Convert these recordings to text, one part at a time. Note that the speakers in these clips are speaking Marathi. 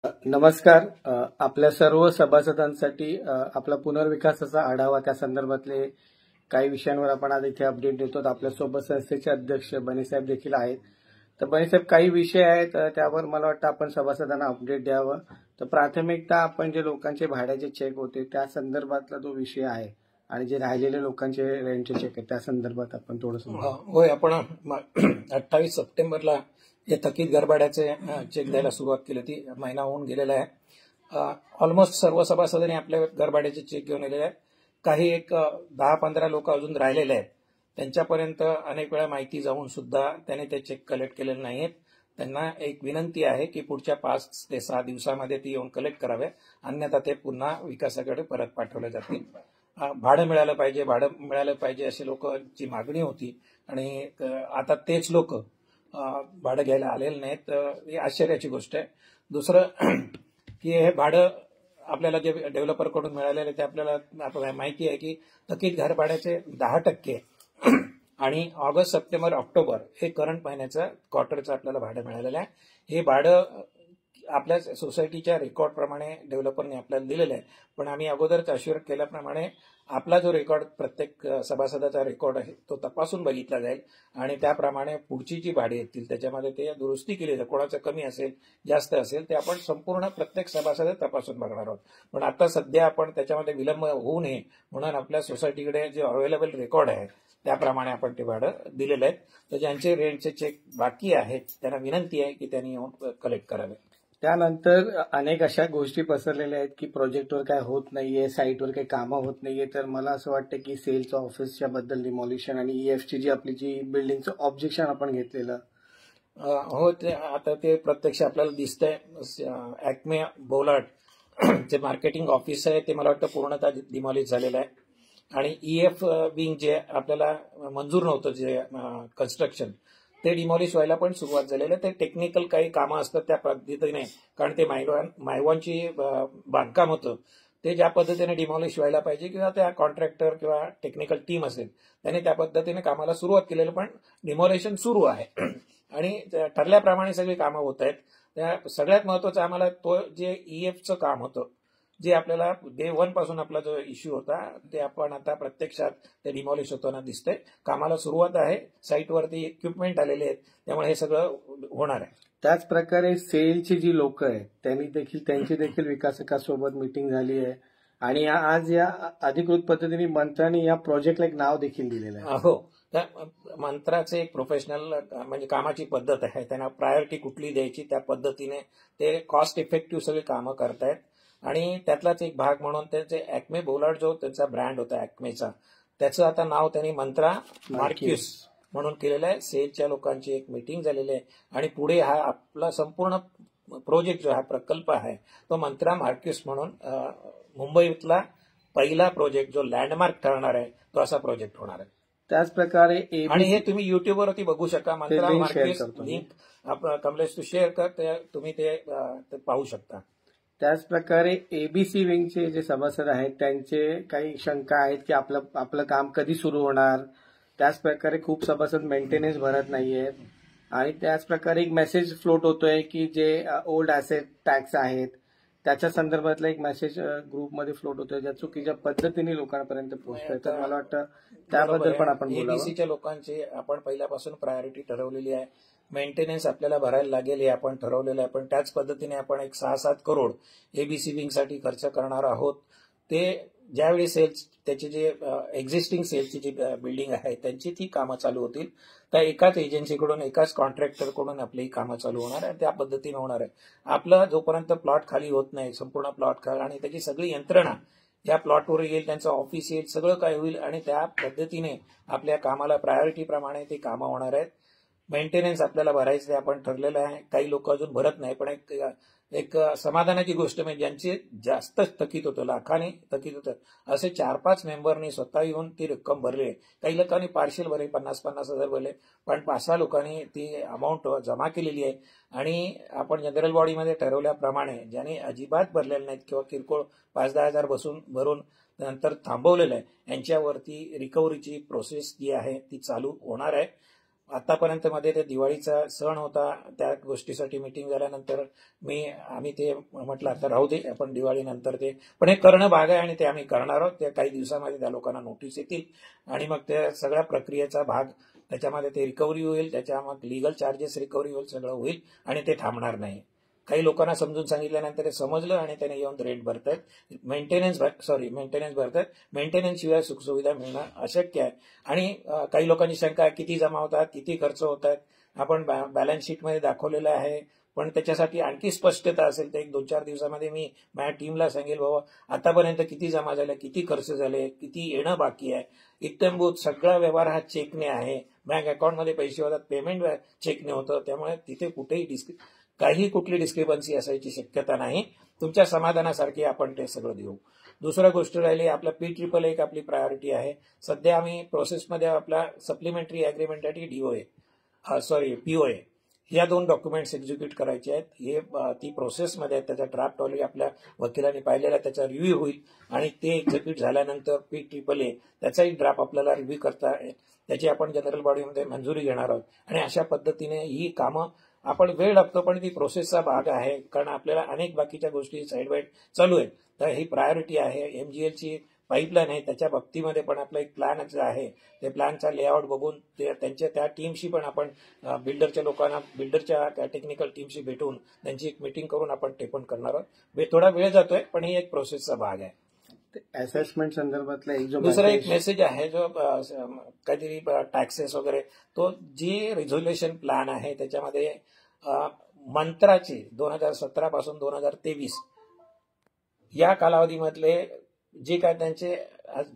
नमस्कार. आपल्या सर्व सभासदांसाठी आपला पुनर्विकासाचा आढावा त्या संदर्भातले काही विषयांवर आपण आज इथे अपडेट देतो. आपल्यासोबत संस्थेचे अध्यक्ष बनेसाहेब देखील आहेत. तर बनेसाहेब, काही विषय आहेत त्यावर मला वाटतं आपण सभासदांना अपडेट द्यावं. तर प्राथमिकता आपण जे लोकांचे भाड्याचे चेक होते त्या संदर्भातला तो विषय आहे आणि जे राहिलेले लोकांचे रेंटचे चेक आहेत त्या संदर्भात आपण थोडंसं होय. आपण 28 सप्टेंबरला हे थकीत घरभाड्याचे चेक द्यायला सुरुवात केली होती. महिना होऊन गेलेला आहे. ऑलमोस्ट सर्व सभासदांनी आपल्या घरभाड्याचे चेक घेऊन गेलेले आहेत. काही एक 10-15 लोक अजून राहिलेले आहेत. त्यांच्यापर्यंत अनेक वेळा माहिती जाऊन सुद्धा त्याने ते चेक कलेक्ट केलेले नाहीत. त्यांना एक विनंती आहे की पुढच्या 5 ते 6 दिवसामध्ये ती येऊन कलेक्ट करावे, अन्यथा ते पुन्हा विकासाकडे परत पाठवले जातील. भाडं मिळालं पाहिजे अशी लोकांची मागणी होती आणि आता तेच लोक भाडं घ्यायला आलेलं नाहीत. ही आश्चर्याची गोष्ट आहे. दुसरं की हे भाडं आपल्याला जे डेव्हलपरकडून मिळालेलं ते आपल्याला माहिती आहे की थकीत घर भाड्याचे 10% आणि ऑगस्ट, सप्टेंबर, ऑक्टोबर हे करंट महिन्याचं क्वार्टरचं आपल्याला भाडं मिळालेलं आहे. हे भाडं आपल्या सोसायटीच्या रेकॉर्डप्रमाणे डेव्हलपरने आपल्याला दिलेलं आहे. पण आम्ही अगोदरच अश्युअर केल्याप्रमाणे आपला जो रेकॉर्ड, प्रत्येक सभासदाचा रेकॉर्ड आहे तो तपासून बघितला जाईल आणि त्याप्रमाणे पुढची जी भाडी येतील त्याच्यामध्ये ते दुरुस्ती केली जाईल. कोणाचं कमी असेल, जास्त असेल ते आपण संपूर्ण प्रत्येक सभासद तपासून बघणार आहोत. पण आता सध्या आपण त्याच्यामध्ये विलंब होऊ नये म्हणून आपल्या सोसायटीकडे जे अवेलेबल रेकॉर्ड आहे त्याप्रमाणे आपण ते भाडं दिलेलं आहे. तर ज्यांचे रेंटचे चेक बाकी आहेत त्यांना विनंती आहे की त्यांनी येऊन कलेक्ट करावे. त्यानंतर अनेक अशा गोष्टी पसरलेल्या आहेत की प्रोजेक्टवर काय होत नाहीये, साईटवर काही कामं होत नाहीये. तर मला असं वाटतं की सेलचं ऑफिसच्या बद्दल डिमॉलिशन आणि ईएफची जी आपली जी बिल्डिंगचं ऑब्जेक्शन आपण घेतलेलं हो, ते आता ते प्रत्यक्ष आपल्याला दिसतंय. ॲक्मे बोलार्ड जे मार्केटिंग ऑफिस आहे ते मला वाटतं पूर्णतः डिमॉलिश झालेलं आहे आणि ईएफ विंग जे आपल्याला मंजूर नव्हतं, जे कन्स्ट्रक्शन, ते डिमॉलिश व्हायला पण सुरुवात झालेलं आहे. ते टेक्निकल काही कामं असतात त्या पद्धतीने, कारण ते मायवॉनची बांधकाम होतं ते ज्या पद्धतीने डिमॉलिश व्हायला पाहिजे किंवा त्या कॉन्ट्रॅक्टर किंवा टेक्निकल टीम असेल त्याने त्या पद्धतीने कामाला सुरुवात केलेलं, पण डिमॉलिशन सुरू आहे आणि ठरल्याप्रमाणे सगळी कामं होत आहेत. त्या सगळ्यात महत्वाचं आम्हाला तो जे ईएफचं काम होतं, जे आपल्याला डे 1 पासून आपला जो इश्यू होता ते आपण आता प्रत्यक्षात ते डिमॉलिश होताना दिसतंय. कामाला सुरुवात आहे, साईटवरती इक्विपमेंट आलेले आहेत, त्यामुळे हे सगळं होणार आहे. त्याच प्रकारे सेलची जी लोक आहेत त्यांची देखील विकासकासोबत मीटिंग झाली आहे आणि आज या अधिकृत पद्धतीने मंत्र्यांनी या प्रोजेक्टला एक नाव देखील दिलेलं आहे. हो, त्या मंत्राचे एक प्रोफेशनल म्हणजे कामाची पद्धत आहे. त्यांना प्रायोरिटी कुठली द्यायची त्या पद्धतीने ते कॉस्ट इफेक्टिव्ह सगळी कामं करतायत आणि त्यातलाच एक भाग म्हणून त्यांचे ॲक्मे बोलार्ड जो त्यांचा ब्रँड होता ॲक्मेचा, त्याचं आता नाव त्यांनी मंत्रा मार्क्यूस म्हणून केलेलं आहे. सेलच्या लोकांची एक मीटिंग झालेली आहे आणि पुढे हा आपला संपूर्ण प्रोजेक्ट जो हा प्रकल्प आहे तो मंत्रा मार्क्यूस म्हणून मुंबईतला पहिला प्रोजेक्ट जो लँडमार्क ठरणार आहे तो असा प्रोजेक्ट होणार आहे. त्याच प्रकारे आणि हे तुम्ही युट्यूबवरती बघू शकता. मंत्रा मार्क्यूस लिंक कमलेश तू शेअर कर, तुम्ही ते पाहू शकता. त्याच प्रकारे एबीसी विंगचे जे सभासद आहेत त्यांचे काही शंका आहेत की आपलं काम कधी सुरू होणार. त्याच प्रकारे खूप सभासद मेंटेनन्स भरत नाहीयेत आणि त्याच प्रकारे एक मेसेज फ्लोट होतोय की जे ओल्ड ॲसेट टॅक्स आहेत त्याच्या संदर्भातला एक मेसेज ग्रुपमध्ये फ्लोट होतोय ज्या चुकीच्या पद्धतीने लोकांपर्यंत पोहोचतोय. तर मला वाटतं त्याबद्दल पण आपण बोलावं. एबीसीच्या लोकांची आपण पहिल्यापासून प्रायोरिटी ठरवलेली आहे. मेंटेनन्स आपल्याला भरायला लागेल हे आपण ठरवलेलं आहे, पण त्याच पद्धतीने आपण एक 6-7 करोड एबीसी विंगसाठी खर्च करणार आहोत. ते ज्यावेळी सेल्स त्याची जे एक्झिस्टिंग सेल्सची जी बिल्डिंग आहे त्यांची ती कामं चालू होतील, त्या एकाच एजन्सीकडून एकाच कॉन्ट्रॅक्टरकडून आपली कामं चालू होणार आहे. त्या पद्धतीने होणार आहे. आपलं जोपर्यंत प्लॉट खाली होत नाही, संपूर्ण प्लॉट खाली आणि त्याची सगळी यंत्रणा या प्लॉटवर येईल, त्यांचं ऑफिस येईल, सगळं काय होईल आणि त्या पद्धतीने आपल्या कामाला प्रायोरिटीप्रमाणे ती कामं होणार आहेत. मेंटेनन्स आपल्याला भरायचं आपण ठरलेलं आहे. काही लोक अजून भरत नाही, पण एक समाधानाची गोष्ट म्हणजे ज्यांचे जास्त थकीत होतं, लाखाने थकीत होतं, असे 4-5 मेंबरनी स्वतः येऊन ती रक्कम भरली आहे. काही लोकांनी पार्शियल भरले, 50-50 हजार भरले, पण 5-6 लोकांनी ती अमाऊंट जमा केलेली आहे. आणि आपण जनरल बॉडीमध्ये ठरवल्याप्रमाणे ज्यांनी अजिबात भरलेले नाहीत किंवा किरकोळ 5-10 हजार भरून नंतर थांबवलेलं आहे यांच्यावरती रिकव्हरीची प्रोसेस जी आहे ती चालू होणार आहे. आतापर्यंत मध्ये ते दिवाळीचा सण होता, त्या गोष्टीसाठी मीटिंग झाल्यानंतर आम्ही ते म्हटलं आता राहू दे, आपण दिवाळीनंतर ते, पण हे करणं भाग आहे आणि ते आम्ही करणार आहोत. त्या काही दिवसामध्ये त्या लोकांना नोटीस येतील आणि मग त्या सगळ्या प्रक्रियेचा भाग त्याच्यामध्ये ते रिकव्हरी होईल, त्याच्या मग लिगल चार्जेस रिकव्हरी होईल, सगळं होईल आणि ते थांबणार नाही. काही लोकांना समजून सांगितल्यानंतर ते समजलं आणि त्याने येऊन रेंट भरतायत, मेंटेनन्स भरतायत. मेंटेनन्स शिवाय सुखसुविधा मिळणं अशक्य आहे. आणि काही लोकांची शंका आहे, किती जमा होतात, किती खर्च होतात, आपण बॅलन्स शीटमध्ये दाखवलेलं आहे, पण त्याच्यासाठी आणखी स्पष्टता असेल तर 1-2-4 दिवसामध्ये मी माझ्या टीमला सांगेल, बाबा आतापर्यंत किती जमा झाले, किती खर्च झाले, किती येणं बाकी आहे, इत्यंभूत सगळा व्यवहार हा चेकने आहे. बँक अकाउंटमध्ये पैसे होतात, पेमेंट चेकने होतं, त्यामुळे तिथे कुठेही कुठली डिस्क्रिपन्सी असायची शक्यता नाही. तुमच्या समाधानासारखी आपण ते सगळं देऊ. दुसरी गोष्ट राहिली, आपला P111 एक आपली प्रायोरिटी आहे. सध्या आम्ही प्रोसेसमध्ये आपला सप्लिमेंटरी अग्रीमेंटसाठी POA या 2 डॉक्युमेंट्स एक्झिक्यूट करायचे आहेत. हे ती प्रोसेसमध्ये आहेत. त्याचा ड्राफ्ट ऑलरेडी आपल्या वकिलांनी पाहिलेला, त्याचा रिव्ह्यू होईल आणि ते एक्झिक्यूट झाल्यानंतर P111 त्याचाही ड्राफ्ट आपल्याला रिव्ह्यू करता येईल. त्याची आपण जनरल बॉडीमध्ये मंजुरी घेणार आहोत आणि अशा पद्धतीने ही कामं, आपण वेळ लागतो पण ती प्रोसेसचा भाग आहे, कारण आपल्याला अनेक बाकीच्या गोष्टी साईड बाय चालू आहेत. तर ही प्रायोरिटी आहे. MGLची पाईपलाईन आहे, त्याच्या बाबतीमध्ये पण आपला एक प्लॅन आहे. ते प्लॅनचा लेआउट बघून त्यांच्या त्या टीमशी पण आपण बिल्डरच्या टेक्निकल टीमशी भेटून त्यांची एक मीटिंग करून आपण ते पण करणार आहोत. थोडा वेळ जातोय पण ही एक प्रोसेसचा भाग आहे. असेसमेंट संदर्भातला दुसरा एक मेसेज आहे, जो काहीतरी टॅक्सेस वगैरे, तो जी रिझोल्युशन प्लॅन आहे त्याच्यामध्ये मंत्राचे 2017 पासून 2023 या कालावधीमधले जे काय त्यांचे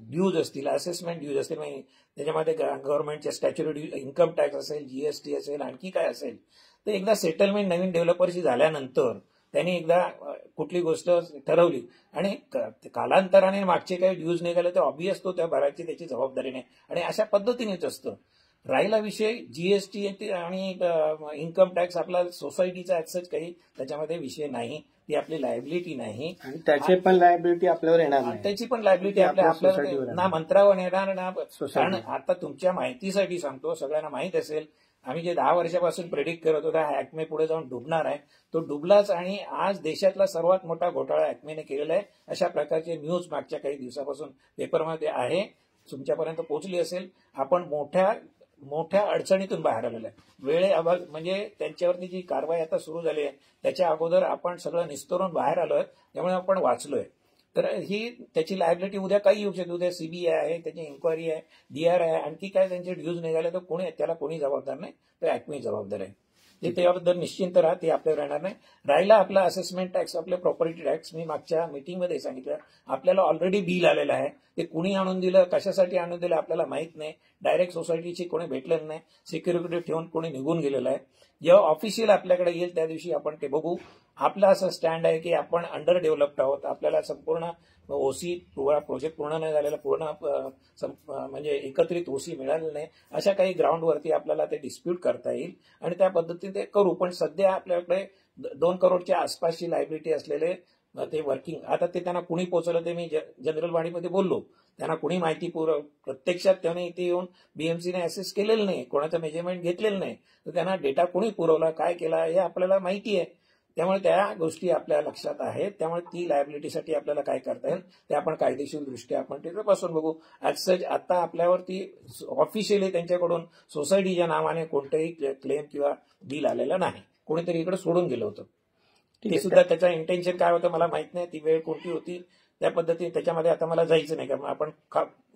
ड्यूज असतील, असेसमेंट ड्यूज असतील, त्याच्यामध्ये गव्हर्नमेंटचे स्टॅच्युटरी इन्कम टॅक्स असेल, GST असेल, आणखी काय असेल, तर एकदा सेटलमेंट नवीन डेव्हलपरशी झाल्यानंतर त्यांनी एकदा कुठली गोष्ट ठरवली आणि कालांतराने मागचे काही ड्यूज निघाले तर ऑब्व्हियस तो त्या भरायची त्याची जबाबदारी नाही आणि अशा पद्धतीनेच असतं. राहिला विषय GST आणि इन्कम टॅक्स, आपला सोसायटीचा ऍक्सेस काही त्याच्यामध्ये विषय नाही, ती आपली लायबिलिटी नाही आणि त्याची पण लायबिलिटी आपल्यावर येणार नाही. त्याची पण लायबिलिटी आपल्याला ना मंत्रावर येणार ना. कारण आता तुमच्या माहितीसाठी सांगतो, सगळ्यांना माहित असेल, आम्ही जे 10 वर्षापासून प्रेडिक्ट करत होता ऍक्मे पुढे जाऊन डुबणार आहे, तो डुबलाच आणि आज देशातला सर्वात मोठा घोटाळा ऍक्मेने केलेला आहे. अशा प्रकारचे न्यूज मागच्या काही दिवसापासून पेपरमध्ये आहे, तुमच्यापर्यंत पोहोचली असेल. आपण मोठ्या अडचणीतून बाहेर आलेलो आहे. म्हणजे त्यांच्यावरती जी कारवाई आता सुरू झाली आहे त्याच्या अगोदर आपण सगळं निस्तरून बाहेर आलोय, त्यामुळे आपण वाचलोय. तर ही त्याची लायबिलिटी उद्या काही येऊ शकते. उद्या CBI आहे, त्याची इन्क्वायरी आहे, DR आहे, आणखी काय त्यांचे ड्यूज निघाले तर त्याला कोणी जबाबदार नाही, तर ऍक्मे जबाबदार आहे. ते त्याबद्दल निश्चिंत राहा, ते आपल्यावर येणार नाही. राहिला आपला असेसमेंट टॅक्स, आपले प्रॉपर्टी टॅक्स, मी मागच्या मीटिंगमध्ये सांगितलं, आपल्याला ऑलरेडी बिल आलेलं आहे. ते कुणी आणून दिलं, कशासाठी आणून दिलं आपल्याला माहित नाही. डायरेक्ट सोसायटीची कोणी भेटलेलं नाही, सिक्युरिटी ठेवून कोणी निघून गेलेलं आहे. जेव्हा ऑफिशियल आपल्याकडे येईल त्या दिवशी आपण ते बघू. आपला असं स्टँड आहे की आपण अंडर डेव्हलप्ड आहोत, आपल्याला संपूर्ण OC प्रोजेक्ट पूर्ण नाही झालेला, म्हणजे एकत्रित OC मिळालेलं नाही. अशा काही ग्राउंडवरती आपल्याला ते डिस्प्यूट करता येईल आणि त्या पद्धतीने ते करू. पण सध्या आपल्याकडे 2 करोडच्या आसपासची लायबिलिटी असलेले ते वर्किंग, आता ते त्यांना कुणी पोहोचवलं ते मी जनरल बॉडीमध्ये बोललो, त्यांना कुणी माहिती प्रत्यक्षात त्याने इथे येऊन BMCने असेस केलेलं नाही, कोणाचं मेजरमेंट घेतलेलं नाही, तर त्यांना डेटा कुणी पुरवला, काय केला हे आपल्याला माहिती आहे. त्यामुळे त्या गोष्टी आपल्या लक्षात आहेत. त्यामुळे ती लायबिलिटीसाठी आपल्याला काय करता येईल ते आपण कायदेशीर दृष्ट्या आपण तिथपासून बघू. ऍज आता आपल्यावरती ऑफिशियली त्यांच्याकडून सोसायटीच्या नावाने कोणतंही क्लेम किंवा बिल आलेलं नाही. कोणीतरी इकडे सोडून गेलं होतं, ते सुद्धा त्याचं इंटेन्शन काय होतं मला माहित नाही, ती वेळ कोणती होती, त्या पद्धतीने त्याच्यामध्ये आता मला जायचं नाही, कारण आपण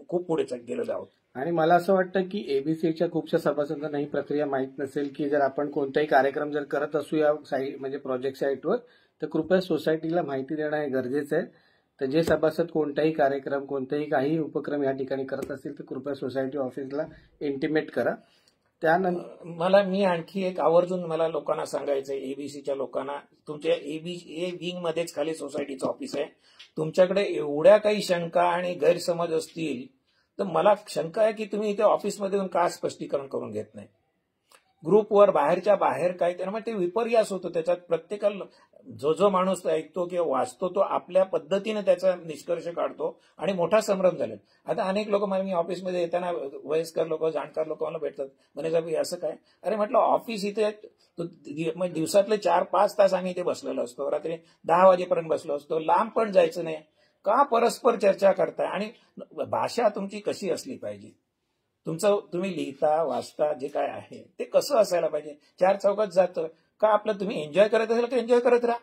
खूप पुढे गेलेलो आहोत. आणि मला असं वाटतं की ABCच्या खूपशा सभासदांना ही प्रक्रिया माहीत नसेल की जर आपण कोणताही कार्यक्रम जर करत असू या साईट म्हणजे प्रोजेक्ट साईटवर, तर कृपया सोसायटीला माहिती देणं हे गरजेचं आहे. तर जे सभासद कोणताही कार्यक्रम, काही उपक्रम या ठिकाणी करत असतील तर कृपया सोसायटी ऑफिसला इंटिमेट करा. त्यानंतर मी आणखी एक आवर्जून लोकांना सांगायचंय, ABCच्या लोकांना, तुमच्या A विंग मध्येच खाली सोसायटीचं ऑफिस आहे. तुमच्याकडे एवढ्या काही शंका आणि गैरसमज असतील तर मला शंका आहे की तुम्ही इथे ऑफिसमध्ये येऊन का स्पष्टीकरण करून घेत नाही. ग्रुपवर बाहेरच्या बाहेर काय, त्यामुळे ते विपर्यास होतो. त्याच्यात प्रत्येकाला जो माणूस ऐकतो किंवा वाचतो तो आपल्या पद्धतीने त्याचा निष्कर्ष काढतो आणि मोठा संभ्रम झाला. आता अनेक लोक मला, मी ऑफिसमध्ये येताना वयस्कर लोक, जाणकार लोक मला भेटतात, म्हणे साहेब असं काय? अरे म्हटलं ऑफिस इथे दिवसातले 4-5 तास आम्ही इथे बसलेलो असतो, रात्री 10 वाजेपर्यंत बसलो असतो, लांब पण जायचं नाही. का परस्पर चर्चा करताय? आणि भाषा तुमची कशी असली पाहिजे, तुम्ही लिहिता वाचता जे काय आहे ते कसं असायला पाहिजे. 4 चौकात जातं का आपलं तुम्ही एन्जॉय करत असेल तर एन्जॉय करत राहा,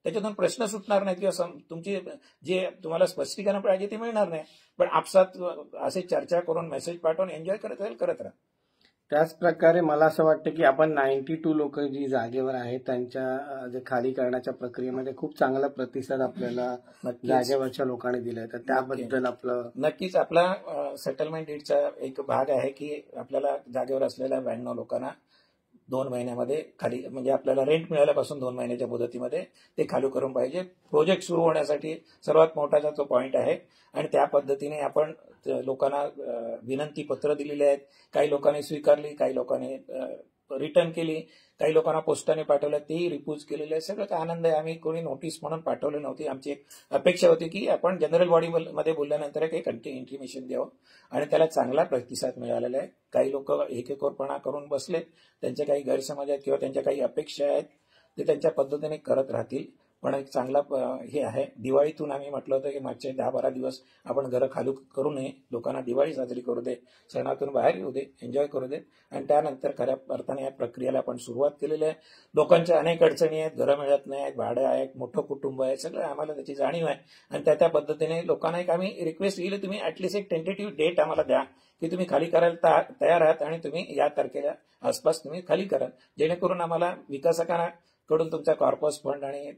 त्याच्यातून प्रश्न सुटणार नाहीत किंवा तुमची जे तुम्हाला स्पष्टीकरण पाहिजे ते मिळणार नाही. पण आपसात असे चर्चा करून मेसेज पाठवून एन्जॉय करत असेल करत राहा. त्याच प्रकारे मला असं वाटतं की आपण 92 लोक जी जागेवर आहेत त्यांच्या जे खाली करण्याच्या प्रक्रियेमध्ये खूप चांगला प्रतिसाद आपल्याला जागेवरच्या लोकांनी दिलाय, तर त्याबद्दल आपलं नक्कीच आपला सेटलमेंट डीडचा एक भाग आहे की आपल्याला जागेवर असलेल्या 92 लोकांना 2 महिन्यामध्ये खाली, म्हणजे आपल्याला रेंट मिळाल्यापासून 2 महिन्याच्या मुदतीमध्ये ते खाली करून पाहिजे. प्रोजेक्ट सुरू होण्यासाठी सर्वात मोठाचा तो पॉईंट आहे आणि त्या पद्धतीने आपण लोकांना विनंती पत्र दिलेली आहेत. काही लोकांनी स्वीकारली, काही लोकांनी रिटर्न केली, काही लोकांना पोस्टाने पाठवलं, तेही रिफ्यूज केलेले आहे. सगळं आनंद आहे. आम्ही कोणी नोटीस म्हणून पाठवली नव्हती. आमची एक अपेक्षा होती की आपण जनरल बॉडीमध्ये बोलल्यानंतर एक इंटिमेशन द्यावं आणि त्याला चांगला प्रतिसाद मिळालेला आहे. काही लोक एकेकोरपणा करून बसले, त्यांचे काही गैरसमज आहेत किंवा त्यांच्या काही अपेक्षा आहेत ते त्यांच्या पद्धतीने करत राहतील. पण एक चांगला हे आहे. दिवाळीतून आम्ही म्हटलं होतं की मागचे 10-12 दिवस आपण घरं खाली करू नये, लोकांना दिवाळी साजरी करू दे, सणातून बाहेर येऊ दे, एन्जॉय करू दे आणि त्यानंतर खऱ्या अर्थाने या प्रक्रियेला आपण सुरुवात केलेली आहे. लोकांच्या अनेक अडचणी आहेत, घरं मिळत नाहीत, भाडं आहे, मोठं कुटुंब आहे, सगळं आम्हाला त्याची जाणीव आहे आणि त्या पद्धतीने लोकांना एक आम्ही रिक्वेस्ट केली, तुम्ही ऍटलिस्ट एक टेंटेटिव्ह डेट आम्हाला द्या की तुम्ही खाली करायला तयार आहात आणि तुम्ही या तारखेला आसपास तुम्ही खाली करा, जेणेकरून आम्हाला विकासकांना कडून तुमचा कॉर्पस फंड आणि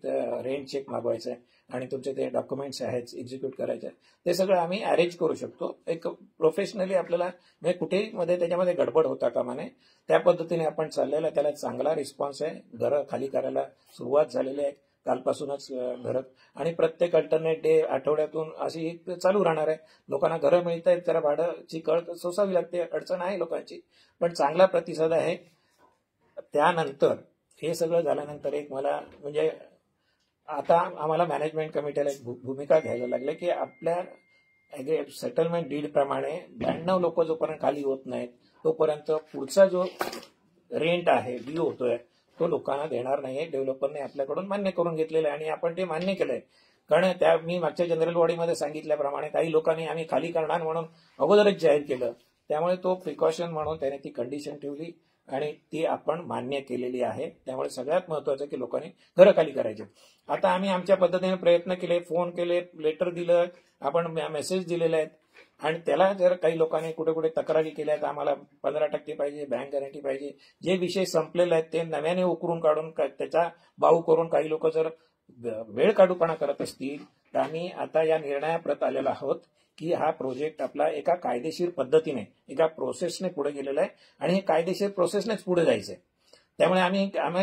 रेंट चेक मागवायचा आहे आणि तुमचे ते डॉक्युमेंट्स आहेत एक्झिक्यूट करायचे, ते सगळं आम्ही अरेंज करू शकतो. एक प्रोफेशनली आपल्याला म्हणजे कुठेही मध्ये त्याच्यामध्ये गडबड होता कामा नये, त्या पद्धतीने आपण चाललेलं आहे. त्याला चांगला रिस्पॉन्स आहे. घरं खाली करायला सुरुवात झालेली आहे कालपासूनच घरं, आणि प्रत्येक अल्टरनेट डे आठवड्यातून अशी चालू राहणार आहे. लोकांना घरं मिळत आहेत, जरा भाड्याची कळ सोसावी लागते, अडचण आहे लोकांची, पण चांगला प्रतिसाद आहे. त्यानंतर हे सगळं झाल्यानंतर एक मला म्हणजे आता आम्हाला मॅनेजमेंट कमिटीला एक भूमिका घ्यायला लागली की आपल्या सेटलमेंट डीड प्रमाणे 92 लोक जोपर्यंत खाली होत नाहीत तोपर्यंत पुढचा जो रेंट आहे, ड्यू होतोय, तो लोकांना देणार नाहीये. डेव्हलपरने आपल्याकडून मान्य करून घेतलेलं आहे आणि आपण ते मान्य केलंय. कारण मी मागच्या जनरल बॉडीमध्ये सांगितल्याप्रमाणे काही लोकांनी आम्ही खाली करणार म्हणून अगोदरच जाहीर केलं, त्यामुळे तो प्रिकॉशन म्हणून त्याने ती कंडिशन ठेवली आणि ती आपण मान्य केलेली आहे. त्यामुळे सगळ्यात महत्वाचं की लोकांनी घरं खाली करायचे. आता आम्ही आमच्या पद्धतीने प्रयत्न केले, फोन केले, लेटर दिलं, आपण मेसेज दिलेले आहेत आणि त्याला जर काही लोकांनी कुठे कुठे तक्रारी केल्या तर आम्हाला 15% पाहिजे, बँक गॅरंटी पाहिजे, जे विषय संपलेले आहेत ते नव्याने उकरून काढून त्याचा बाऊ करून काही लोक जर वेळ काढूपणा करत असतील तर आम्ही आता या निर्णयाप्रत आलेलो आहोत की हा प्रोजेक्ट आपला एका कायदेशीर पद्धतीने एका प्रोसेसने पुढे गेलेला आहे आणि हे कायदेशीर प्रोसेसनेच पुढे जायचंय. त्यामुळे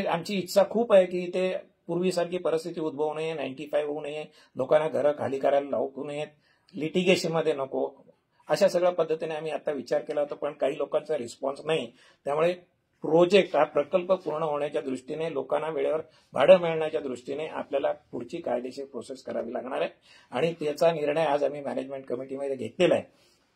आमची इच्छा खूप आहे की ते पूर्वीसारखी परिस्थिती उद्भवू नये, 95 होऊ नये, लोकांना घरं खाली करायला लावू नयेत, लिटिगेशनमध्ये नको, अशा सगळ्या पद्धतीने आम्ही आता विचार केला होता. पण काही लोकांचा रिस्पॉन्स नाही, त्यामुळे प्रोजेक्ट हा प्रकल्प पूर्ण होण्याच्या दृष्टीने, लोकांना वेळेवर भाडं मिळण्याच्या दृष्टीने आपल्याला पुढची कायदेशीर प्रोसेस करावी लागणार आहे आणि त्याचा निर्णय आज आम्ही मॅनेजमेंट कमिटीमध्ये घेतलेला आहे.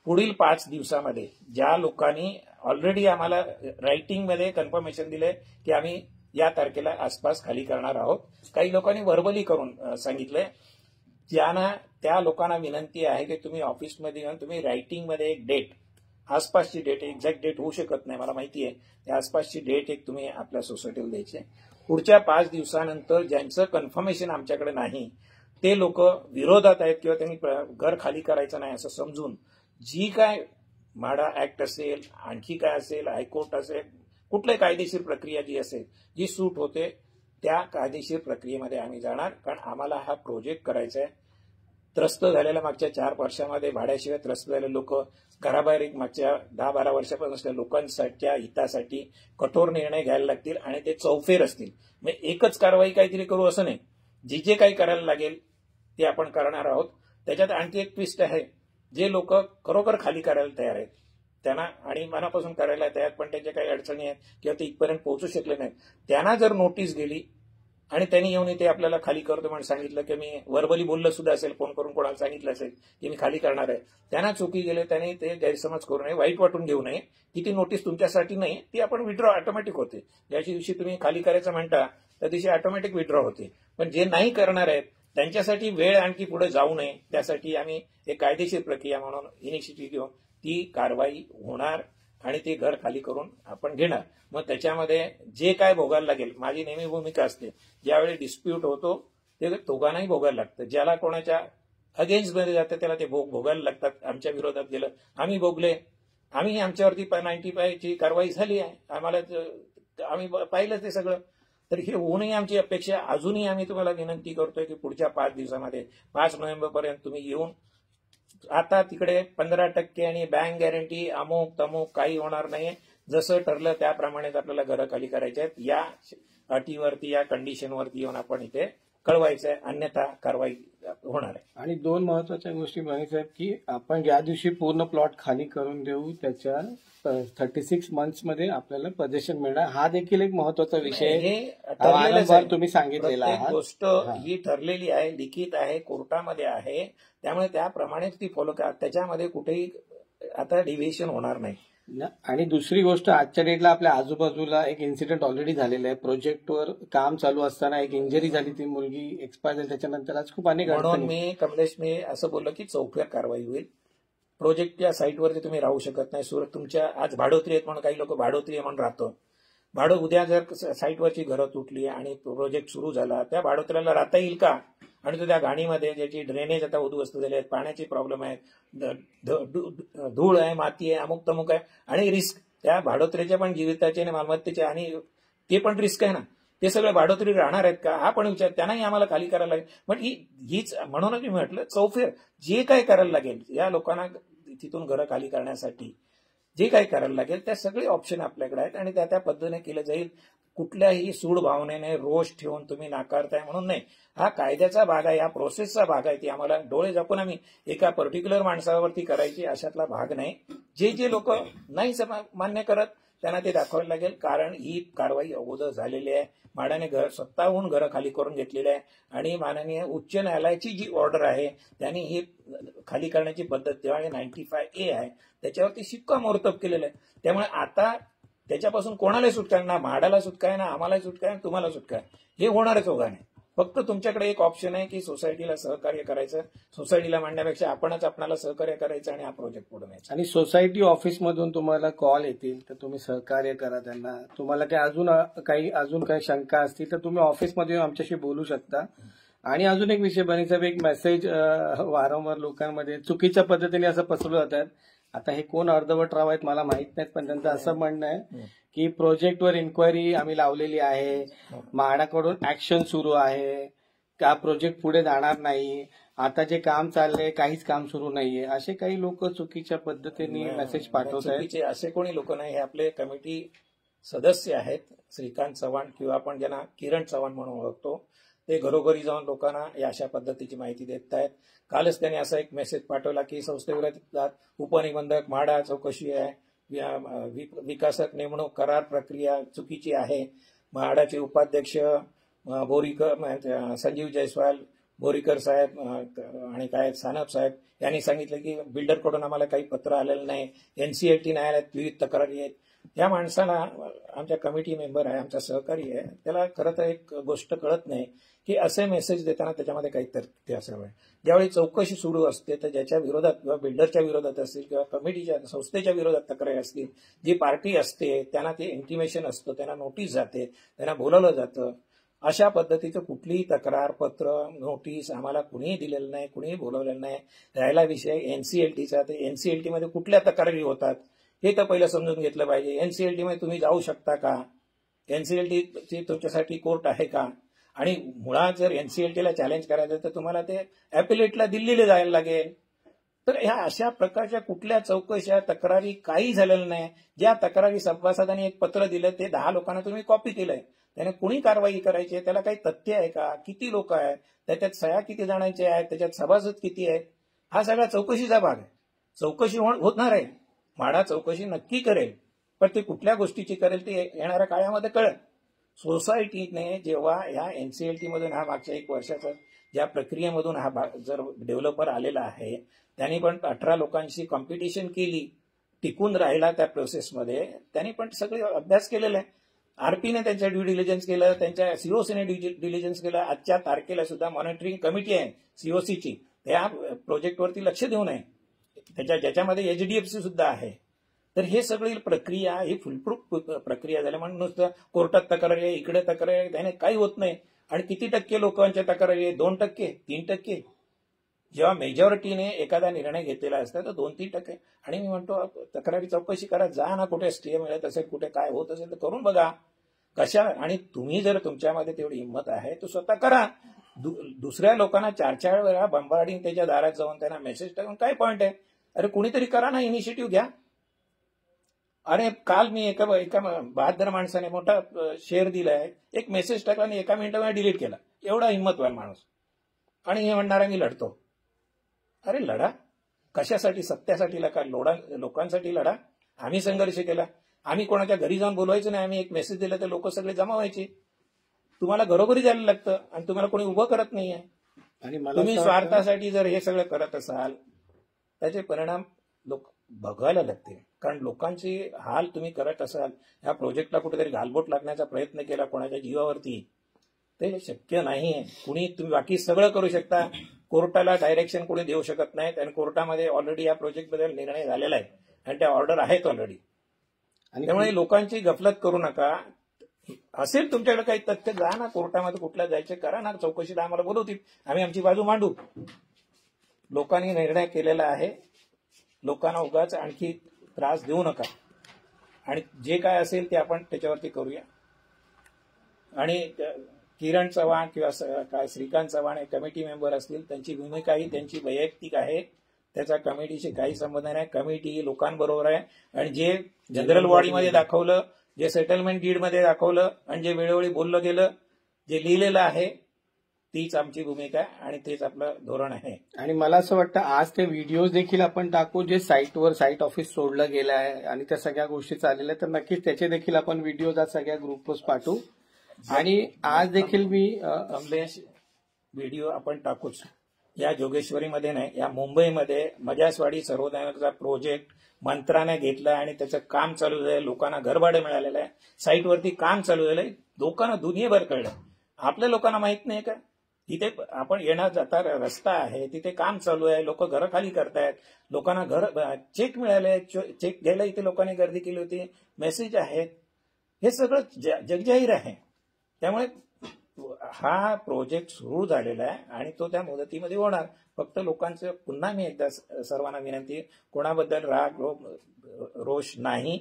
पुढील 5 दिवसामध्ये ज्या लोकांनी ऑलरेडी आम्हाला रायटिंगमध्ये कन्फर्मेशन दिले की आम्ही या तारखेला आसपास खाली करणार आहोत, काही लोकांनी व्हर्बली करून सांगितलंय, ज्यांना त्या लोकांना विनंती आहे की तुम्ही ऑफिसमध्ये येऊन तुम्ही रायटिंगमध्ये एक डेट, आसपासची डेट, एक्झॅक्ट डेट होऊ शकत नाही मला माहिती आहे, त्या आसपासची डेट एक तुम्ही आपल्या सोसायटीला द्यायची आहे. पुढच्या 5 दिवसानंतर ज्यांचं कन्फर्मेशन आमच्याकडे नाही ते लोक विरोधात आहेत किंवा त्यांनी घर खाली करायचं नाही असं समजून जी काय म्हाडा ऍक्ट असेल, आणखी काय असेल, हायकोर्ट असेल, कुठली कायदेशीर प्रक्रिया जी असेल, जी सूट होते त्या कायदेशीर प्रक्रियेमध्ये आम्ही जाणार. कारण आम्हाला हा प्रोजेक्ट करायचा आहे. त्रस्त झालेल्या मागच्या 4 वर्षामध्ये भाड्याशिवाय त्रस्त झालेले लोक, घराबाहेर एक मागच्या 10-12 वर्षापासून लोकांच्या हितासाठी कठोर निर्णय घ्यायला लागतील आणि ते चौफेर असतील. म्हणजे एकच कारवाई काहीतरी करू असं नाही, जे काही करायला लागेल ते आपण करणार आहोत. त्याच्यात आणखी एक ट्विस्ट आहे, जे लोक खरोखर खाली करायला तयार आहेत त्यांना आणि मनापासून करायला तयार पण त्यांच्या काही अडचणी आहेत किंवा ते इथपर्यंत पोहोचू शकले नाहीत, त्यांना जर नोटीस गेली आणि त्यांनी येऊन इथे आपल्याला खाली करतो म्हणून सांगितलं की मी वर्बली बोललं सुद्धा असेल, फोन करून कोणाला सांगितलं असेल की मी खाली करणार आहे, त्यांना चुकी गेले, त्यांनी ते गैरसमज करू नये, वाईट वाटून घेऊ नये की ती नोटीस तुमच्यासाठी नाही, ती आपण विड्रॉ ऑटोमॅटिक होते. ज्या दिवशी तुम्ही खाली करायचं म्हणता त्या दिवशी ऑटोमॅटिक विड्रॉ होते. पण जे नाही करणार आहेत त्यांच्यासाठी वेळ आणखी पुढे जाऊ नये, त्यासाठी आम्ही एक कायदेशीर प्रक्रिया म्हणून इनिशिएटिव्ह घेऊन ती कारवाई होणार आणि ते घर खाली करून आपण घेणार. मग त्याच्यामध्ये जे काय भोगायला लागेल, माझी नेहमी भूमिका असते, ज्यावेळी डिस्प्यूट होतो ते दोघांनाही भोगायला लागतं. ज्याला कोणाच्या अगेन्स्ट मध्ये जातं त्याला ते भोगायला लागतात. आमच्या विरोधात गेलं, आम्ही भोगले, आम्ही आमच्यावरती 95 ची कारवाई झाली आहे, आम्ही पाहिलं ते सगळं. तर हे होऊनही आमची अपेक्षा, अजूनही आम्ही तुम्हाला विनंती करतोय की पुढच्या 5 दिवसामध्ये 5 नोव्हेंबरपर्यंत तुम्ही येऊन, आता तिकडे 15% आणि बँक गॅरंटी अमुक तमुक काही होणार नाही, जसं ठरलं त्याप्रमाणेच आपल्याला घरं खाली करायचे आहेत. या अटीवरती, या कंडिशनवरती येऊन आपण इथे कळवायचं आहे, अन्यथा कारवाई होणार आहे. आणि 2 महत्वाच्या गोष्टी म्हणायच्या आहेत की आपण ज्या दिवशी पूर्ण प्लॉट खाली करून देऊ त्याच्या 36 मंथ्स मध्ये आपल्याला पोझिशन मिळणार, हा देखील एक महत्वाचा विषय आहे. तुम्ही सांगितलेला गोष्ट ही ठरलेली आहे, लिखित आहे, कोर्टामध्ये आहे, त्यामुळे त्याप्रमाणेच ती फॉलो करा. त्याच्यामध्ये कुठेही आता डिव्हिएशन होणार नाही. आणि दुसरी गोष्ट, आजच्या डेटला आपल्या आजूबाजूला एक इन्सिडेंट ऑलरेडी झालेला आहे. प्रोजेक्टवर काम चालू असताना एक इंजरी झाली, ती मुलगी एक्सपायर झाली, त्याच्यानंतर आज खूप अनेक म्हणून मी कमलेश असं बोललो की चौफेर कारवाई होईल. प्रोजेक्टच्या साईटवरती तुम्ही राहू शकत नाही. सुरत तुमच्या आज भाडोत्री आहेत म्हणून काही लोक भाडोत्री आहे म्हणून राहतो. उद्या जर साईटवरची घरं तुटली आणि प्रोजेक्ट सुरू झाला, त्या भाडोत्र्याला राहता येईल का? आणि तो त्या घाणीमध्ये ज्याची ड्रेनेज आता उद्ध्वस्त झाले आहेत, पाण्याचे प्रॉब्लेम आहेत, धूळ आहे, माती आहे, अमुक तमुक आहे, आणि रिस्क त्या भाडोत्र्याच्या पण जीविताचे आणि मालमत्तेचे, आणि ते पण रिस्क आहे ना. ते सगळे भाडोत्री राहणार आहेत का हा पण विचार, त्यांनाही आम्हाला खाली करायला लागेल. पण हीच म्हणूनच मी म्हटलं चौफेर जे काय करायला लागेल या लोकांना तिथून घरं खाली करण्यासाठी, जे काही करायला लागेल त्या सगळे ऑप्शन आपल्याकडे आहेत आणि त्या पद्धतीने केलं जाईल. कुठल्याही सूड भावनेने रोष ठेवून तुम्ही नाकारताय म्हणून नाही, हा कायद्याचा भाग आहे, या प्रोसेसचा भाग आहे. ती आम्हाला डोळे झाकून आम्ही एका पर्टिक्युलर माणसावरती करायची अशातला भाग नाही. जे लोक नाही मान्य करत त्यांना ते दाखवायला लागेल, कारण ही कारवाई अगोदर झालेली आहे. माडाने स्वतःहून घरं खाली करून घेतलेली आहे आणि माननीय उच्च न्यायालयाची जी ऑर्डर आहे त्यांनी ही खाली करण्याची पद्धत तेव्हा 95A आहे त्याच्यावरती शिक्कामोर्तब केलेलं आहे. त्यामुळे आता त्याच्यापासून कोणालाही सुटका नाही, ना म्हाडाला सुटका आहे, ना आम्हालाही सुटका आहे, तुम्हाला सुटका आहे. हे होणारच ओघाने. फक्त तुमच्याकडे एक ऑप्शन आहे की सोसायटीला सहकार्य करायचं, सोसायटीला मांडण्यापेक्षा आपणच आपणाला सहकार्य करायचं आणि हा प्रोजेक्ट पुढे न्यायचा. आणि सोसायटी ऑफिसमधून तुम्हाला कॉल येतील तर तुम्ही सहकार्य करा त्यांना. तुम्हाला अजून काही शंका असतील तर तुम्ही ऑफिसमध्ये आमच्याशी बोलू शकता. आणि अजून एक विषय बनीसाहेब, एक मेसेज वारंवार लोकांमध्ये चुकीच्या पद्धतीने असं पसरवलं जातात. आता हे कोण अर्धवट राव आहेत मला माहित नाहीत, पण त्यांचं असं म्हणणं आहे की प्रोजेक्टवर इन्क्वायरी आम्ही लावलेली आहे, म्हाडाकडून ऍक्शन सुरू आहे, का प्रोजेक्ट पुढे जाणार नाही, आता जे काम चाललंय काहीच काम सुरू नाहीये, असे काही लोक चुकीच्या पद्धतीने मेसेज पाठवत आहेत. असे कोणी लोक नाही, हे आपले कमिटी सदस्य आहेत, श्रीकांत चव्हाण किंवा आपण ज्यांना किरण चव्हाण म्हणून ओळखतो, ते घरोघरी जाऊन लोकांना या अशा पद्धतीची माहिती देत आहेत. कालच त्यांनी असा एक मेसेज पाठवला की संस्थेविरोधात उपनिबंधक म्हाडा चौकशी आहे, विकासक नेमणूक करार प्रक्रिया चुकीची आहे. म्हाडाचे उपाध्यक्ष बोरीकर, संजीव जयस्वाल, बोरीकर साहेब आणि काय सानप साहेब यांनी सांगितलं की बिल्डरकडून आम्हाला काही पत्र आलेलं नाही, NCLT न्यायालयात विविध तक्रारी आहेत. या माणसाला, आमच्या कमिटी मेंबर आहे, आमचा सहकारी आहे, त्याला खरं तर एक गोष्ट कळत नाही की असे मेसेज देताना त्याच्यामध्ये काही तथ्य असावं. ज्यावेळी चौकशी सुरू असते तर ज्याच्या विरोधात किंवा बिल्डरच्या विरोधात असतील किंवा कमिटीच्या संस्थेच्या विरोधात तक्रारी असतील, जी पार्टी असते त्यांना ते इंटिमेशन असतं, त्यांना नोटीस जाते, त्यांना बोलवलं जातं. अशा पद्धतीचं कुठलीही तक्रार पत्र नोटीस आम्हाला कुणीही दिलेलं नाही, कुणीही बोलवलेलं नाही. राहिला विषय NCLTचा, तर NCLT मध्ये कुठल्या तक्रारी होतात हे तर पहिलं समजून घेतलं पाहिजे. NCLT मध्ये तुम्ही जाऊ शकता का? NCLT तुमच्यासाठी कोर्ट आहे का? आणि मुळात जर NCLTला चॅलेंज करायचं तर तुम्हाला ते ॲपिलेटला दिल्लीला जायला लागेल. तर ह्या अशा प्रकारच्या कुठल्या चौकशा तक्रारी काही झालेल्या नाही. ज्या तक्रारी सभासदांनी एक पत्र दिलं ते 10 लोकांना तुम्ही कॉपी केलंय, त्याने कुणी कारवाई करायची आहे, त्याला काही तथ्य आहे का, किती लोक आहेत, त्याच्यात सह्या किती जणांचे आहेत, त्याच्यात सभासद किती आहेत, हा सगळा चौकशीचा भाग आहे. चौकशी होणार आहे, म्हाडा चौकशी नक्की करेल, पण ते कुठल्या गोष्टीची करेल ते येणाऱ्या काळामध्ये कळेल. सोसायटीने जेव्हा ह्या एनसीएलटी मधून हा मागच्या 1 वर्षाचा ज्या प्रक्रियेमधून हा जर डेव्हलपर आलेला आहे, त्यांनी पण 18 लोकांशी कॉम्पिटिशन केली, टिकून राहिला त्या प्रोसेसमध्ये, त्यांनी पण सगळे अभ्यास केलेला आहे. आरपीने त्यांच्या ड्यू डिलिजन्स केलं, त्यांच्या सीओसीने ड्यू डिलिजन्स केलं. आजच्या तारखेला सुद्धा मॉनिटरिंग कमिटी आहे सीओसीची, त्या प्रोजेक्टवरती लक्ष देऊ नये, ज्याच्यामध्ये एचडीएफसी सुद्धा आहे. तर हे सगळी प्रक्रिया ही फुलप्रूफ प्रक्रिया झाली. म्हणून नुसतं कोर्टात तक्रारी आहे, इकडे तक्रारी आहे, त्याने काही होत नाही. आणि किती टक्के लोकांच्या तक्रारी आहे? 2%, 3%. जेव्हा मेजॉरिटीने एखादा निर्णय घेतलेला असता तर 2-3%. आणि मी म्हणतो तक्रारी चौकशी करा, जा ना, कुठे स्टे मिळत असेल, कुठे काय होत असेल तर करून बघा कशा. आणि तुम्ही जर तुमच्यामध्ये तेवढी हिंमत आहे तर स्वतः करा. दुसऱ्या लोकांना 4-4 वेळा बंबार्डिंग त्याच्या दारात जाऊन त्यांना मेसेज टाकून काय पॉईंट आहे? अरे कुणीतरी करा ना, इनिशिएटिव्ह घ्या. अरे काल मी एका बहादर माणसाने मोठा शेअर दिलाय, एक मेसेज टाकला आणि 1 मिनिटामध्ये डिलीट केला. एवढा हिंमतवान माणूस. आणि हे म्हणणारा मी लढतो. अरे लढा कशासाठी? सत्यासाठी लढा, लोकांसाठी लढा. आम्ही संघर्ष केला. आम्ही कोणाच्या घरी जाऊन बोलवायचं नाही. आम्ही एक मेसेज दिला तर लोक सगळे जमा व्हायचे. तुम्हाला घरोघरी जायला लागतं आणि तुम्हाला कोणी उभं करत नाहीये. आणि तुम्ही स्वार्थासाठी जर हे सगळं करत असाल त्याचे परिणाम लोक बघायला लागतील. कारण लोकांची हाल तुम्ही करत असाल, ह्या प्रोजेक्टला कुठेतरी घालबोट लागण्याचा प्रयत्न केला कोणाच्या जीवावरती, ते शक्य नाहीये. कुणी तुम्ही बाकी सगळं करू शकता, कोर्टाला डायरेक्शन कोणी देऊ शकत नाही. आणि कोर्टामध्ये ऑलरेडी या प्रोजेक्टबद्दल निर्णय झालेला आहे आणि त्या ऑर्डर आहेत ऑलरेडी. आणि त्यामुळे लोकांची गफलत करू नका. असेल तुमच्याकडे काही तथ्य, जा ना कोर्टामध्ये, कुठल्या जायचे करा ना, चौकशीला आम्हाला बोलवतील, आम्ही आमची बाजू मांडू. लोकांनी निर्णय केलेला आहे, लोकांना उगाच आणखी त्रास देऊ नका. आणि जे काय असेल ते आपण त्याच्यावरती करूया. आणि किरण चव्हाण किंवा काय श्रीकांत चव्हाण हे कमिटी मेंबर असतील, त्यांची भूमिकाही त्यांची वैयक्तिक आहे, त्याचा कमिटीशी काही संबंध नाही. कमिटी लोकांबरोबर आहे. आणि जे जनरल बॉडीमध्ये दाखवलं, जे सेटलमेंट डीडमध्ये दाखवलं आणि जे वेळोवेळी बोललं गेलं, जे लिहिलेलं आहे, तीच आमची भूमिका आहे आणि तेच आपलं धोरण आहे. आणि मला असं वाटतं आज ते व्हिडिओज देखील आपण टाकू, जे साईट ऑफिस सोडलं गेलं आहे आणि त्या सगळ्या गोष्टी चाललेल्या आहेत. तर नक्कीच त्याचे देखील आपण व्हिडिओज आज सगळ्या ग्रुपवर पाठवू. आणि आज देखील मी कमलेश व्हिडिओ आपण टाकूच. या जोगेश्वरीमध्ये नाही, या मुंबईमध्ये मजासवाडी सर्वोदयाचा प्रोजेक्ट मंत्राने घेतला आणि त्याचं काम चालू झालं. लोकांना घरभाडे मिळालेलं आहे, साईटवरती काम चालू झालंय, लोकांना दुनियाभर कळलं. आपल्या लोकांना माहित नाही का? तिथे आपण येणार जाता रस्ता आहे, तिथे काम चालू आहे, लोक घरं खाली करतायत, लोकांना चेक मिळाले, चेक घ्यायला इथे लोकांनी गर्दी केली होती, मेसेज आहेत, हे सगळं जगजाहीर आहे. त्यामुळे हा प्रोजेक्ट सुरू झालेला आहे आणि तो त्या मुदतीमध्ये होणार. फक्त लोकांचं पुन्हा मी एकदा सर्वांना विनंती, कोणाबद्दल राग रोष नाही.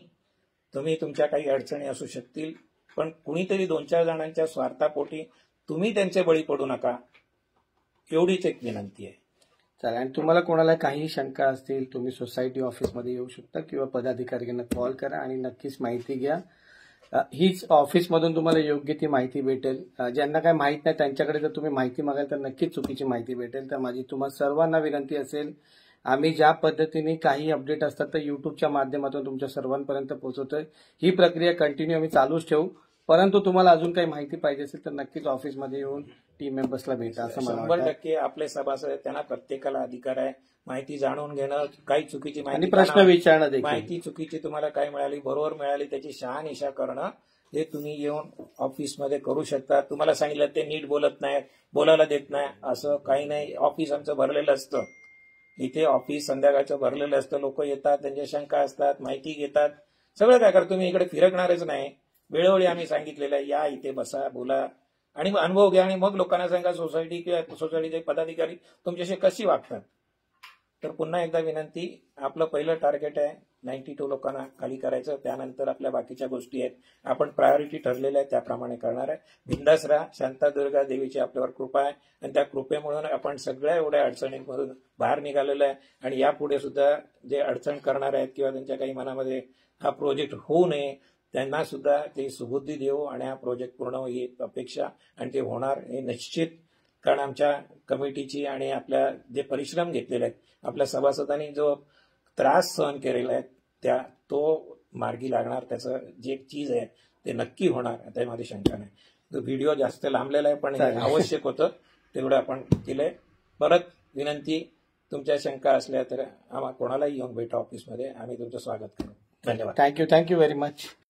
तुम्ही तुमच्या काही अडचणी असू शकतील, पण कुणीतरी 2-4 जणांच्या स्वार्थापोटी तुम्ही त्यांचे बळी पडू नका, एवढीच एक विनंती आहे. चालेल. आणि तुम्हाला कोणाला काही शंका असतील, तुम्ही सोसायटी ऑफिसमध्ये येऊ शकता किंवा पदाधिकाऱ्यांना कॉल करा आणि नक्कीच माहिती घ्या. हीच ऑफिसमधून तुम्हाला योग्य ती माहिती भेटेल. ज्यांना काही माहित नाही त्यांच्याकडे जर तुम्ही माहिती मागाल तर नक्कीच चुकीची माहिती भेटेल. तर माझी तुम्हाला सर्वांना विनंती असेल, आम्ही ज्या पद्धतीने काही अपडेट असतात तर युट्यूबच्या माध्यमातून तुमच्या सर्वांपर्यंत पोहोचवतोय. ही प्रक्रिया कंटिन्यू आम्ही चालूच ठेवू. परंतु तुम्हाला अजून काही माहिती पाहिजे असेल तर नक्कीच ऑफिसमध्ये येऊन टीम मेंबर्सला भेटा, असं मला वाटतं. 100% आपले सभासद त्यांना प्रत्येकाला अधिकार आहे माहिती जाणून घेणं, काही चुकीची माहिती आणि प्रश्न विचारणं देखील. माहिती चुकीची तुम्हाला काय मिळाली, बरोबर मिळाली, त्याची शहानिशा करणं, हे तुम्ही येऊन ऑफिसमध्ये करू शकता. तुम्हाला सांगितलं ते नीट बोलत नाही, बोलायला देत नाही, असं काही नाही. ऑफिस आमचं भरलेलं असतं. इथे ऑफिस संध्याकाळचं भरलेलं असतं. लोक येतात, त्यांच्या शंका असतात, माहिती घेतात, सगळं काय करतो. तुम्ही इकडे फिरकणारच नाही. वेळोवेळी आम्ही सांगितलेलं आहे, या इथे बसा, बोला आणि अनुभव घ्या आणि मग लोकांना सांगा सोसायटी किंवा सोसायटीचे पदाधिकारी तुमच्याशी कशी वागतात. तर पुन्हा एकदा विनंती, आपलं पहिलं टार्गेट आहे 92 लोकांना खाली करायचं. त्यानंतर आपल्या बाकीच्या गोष्टी आहेत, आपण प्रायोरिटी ठरलेल्या आहेत त्याप्रमाणे करणार आहे. बिंदास राहा. शांतादुर्गा देवीची आपल्यावर कृपा आहे आणि त्या कृपेमुळे आपण सगळ्या एवढ्या अडचणींमधून बाहेर निघालेलो आहे. आणि यापुढे सुद्धा जे अडचण करणार आहेत किंवा त्यांच्या काही मनामध्ये हा प्रोजेक्ट होऊ नये त्यांना सुद्धा ते सुबुद्धी देऊ आणि हा प्रोजेक्ट पूर्ण होईल अपेक्षा, आणि ते होणार हे निश्चित. कारण आमच्या कमिटीची आणि आपल्या जे परिश्रम घेतलेले आहेत, आपल्या सभासदांनी जो त्रास सहन केलेला आहे तो मार्गी लागणार. त्याचं जे चीज आहे ते नक्की होणार त्यामध्ये शंका नाही. तो व्हिडिओ जास्त लांबलेला आहे पण हे आवश्यक होतं तेवढं आपण केलंय. परत विनंती, तुमच्या शंका असल्या तर आम्हाला कोणालाही येऊन भेटा ऑफिसमध्ये, आम्ही तुमचं स्वागत करू. धन्यवाद. Thank you very much.